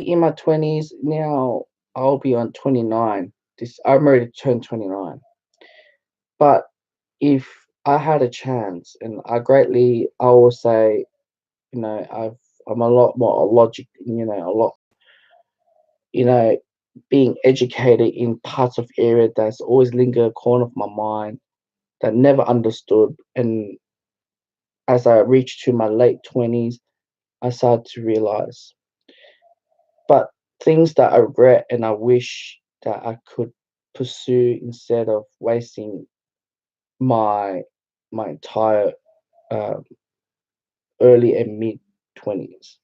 in my 20s now. I'll be on 29. I'm ready to turn 29. But if I had a chance, and I will say, I'm a lot more logic, a lot, you know, being educated in parts of area that's always linger a corner of my mind that never understood. And as I reached to my late 20s, I started to realize. But things that I regret and I wish that I could pursue instead of wasting my my entire um, early and mid 20s.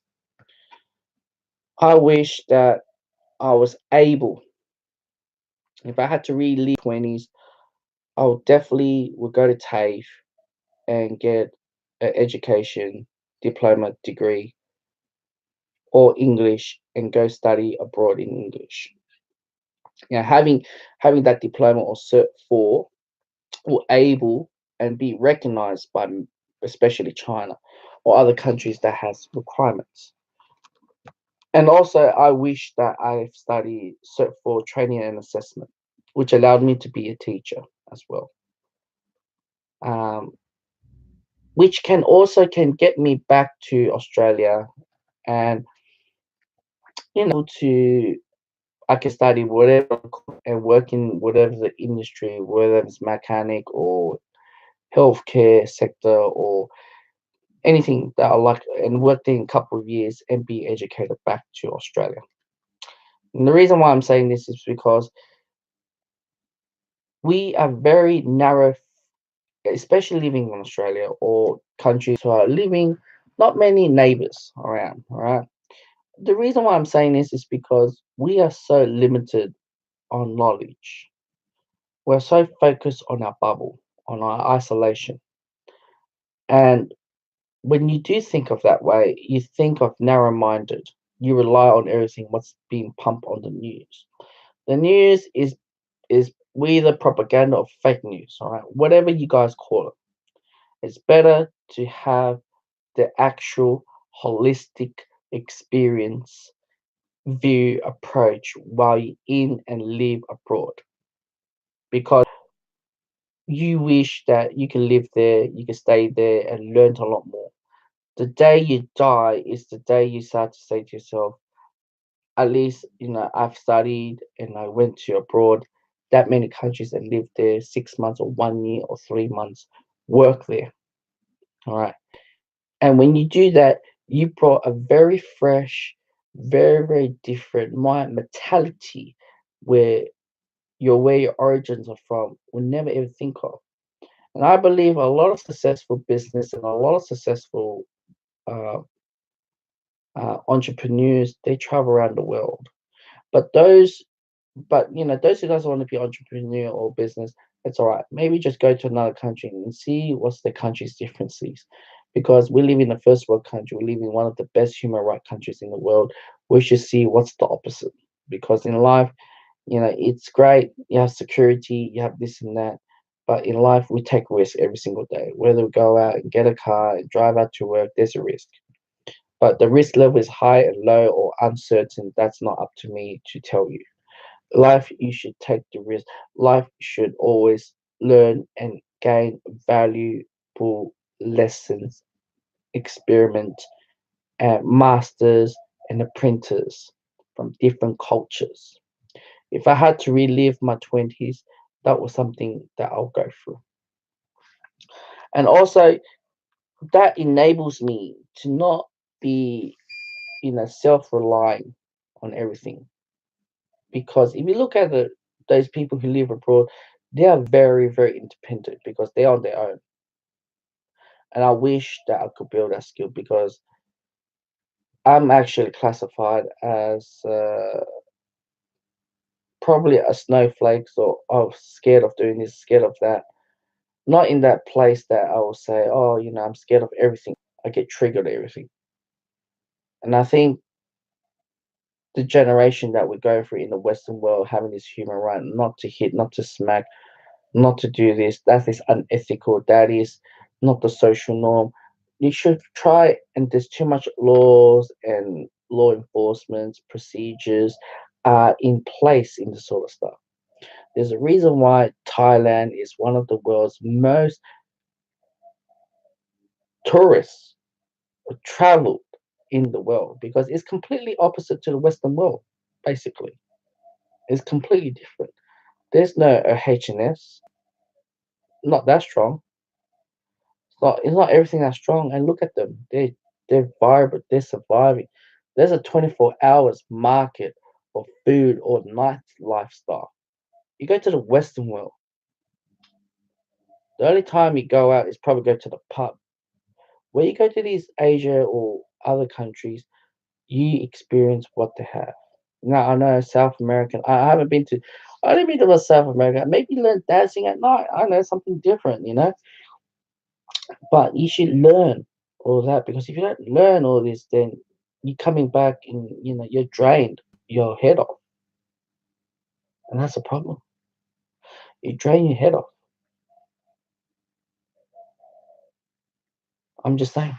I wish that I was able, if I had to relive 20s, I would definitely would go to TAFE and get an education diploma degree or English and go study abroad in English. Having that diploma or Cert 4 will able and be recognized by especially China or other countries that has requirements. And also, I wish that I've studied Cert 4 training and assessment, which allowed me to be a teacher as well. Um, which can also can get me back to Australia and to I can study whatever and work in whatever the industry, whether it's mechanic or healthcare sector or anything that I like, and worked in a couple of years and be educated back to Australia. And the reason why I'm saying this is because we are very narrow, especially living in Australia or countries who are living not many neighbors around. All right. The reason why I'm saying this is because we are so limited on knowledge. We're so focused on our bubble, on our isolation. And when you do think of that way, you think of narrow minded. You rely on everything what's being pumped on the news. The news is we the propaganda of fake news, all right? Whatever you guys call it. It's better to have the actual holistic experience, view, approach while you in and live abroad. Because you wish that you can live there, you can stay there and learn a lot more. The day you die is the day you start to say to yourself, at least, I've studied and I went to abroad, that many countries and lived there 6 months or 1 year or 3 months, work there. All right. And when you do that, you brought a very fresh, very, very different mind mentality where where your origins are from would never ever think of. And I believe a lot of successful business and a lot of successful uh, entrepreneurs, they travel around the world. But those who doesn't want to be entrepreneur or business, it's all right. Maybe just go to another country and see what's the country's differences. Because we live in a first world country, we live in one of the best human rights countries in the world. We should see what's the opposite. Because in life, it's great. You have security, you have this and that. But in life, we take risks every single day. Whether we go out and get a car and drive out to work, there's a risk. But the risk level is high and low or uncertain. That's not up to me to tell you. Life, you should take the risk. Life should always learn and gain valuable lessons, experiment, and masters and apprentices from different cultures. If I had to relive my 20s, that was something that I'll go through. And also, that enables me to not be, self-relying on everything. Because if you look at those people who live abroad, they are very, very independent because they're on their own. And I wish that I could build that skill because I'm actually classified as probably a snowflake, so I'm scared of doing this, scared of that. Not in that place that I will say, oh, I'm scared of everything. I get triggered at everything. And I think the generation that we go through in the Western world having this human right not to hit, not to smack, not to do this, that is unethical, that is not the social norm. You should try, and there's too much laws and law enforcement procedures are in place in this sort of stuff. There's a reason why Thailand is one of the world's most tourists traveled in the world because it's completely opposite to the Western world. Basically, it's completely different. There's no HNS, not that strong. It's not everything that's strong. And look at them. They're vibrant. They're surviving. There's a 24 hours market of food or night lifestyle. You go to the Western world. The only time you go out is probably go to the pub. When you go to these Asia or other countries, you experience what they have. Now I know South American. I haven't been to. I only been to South America. Maybe learn dancing at night. I know something different, But you should learn all that because if you don't learn all this, then you're coming back and you're drained your head off, and that's a problem. You drain your head off. I'm just saying.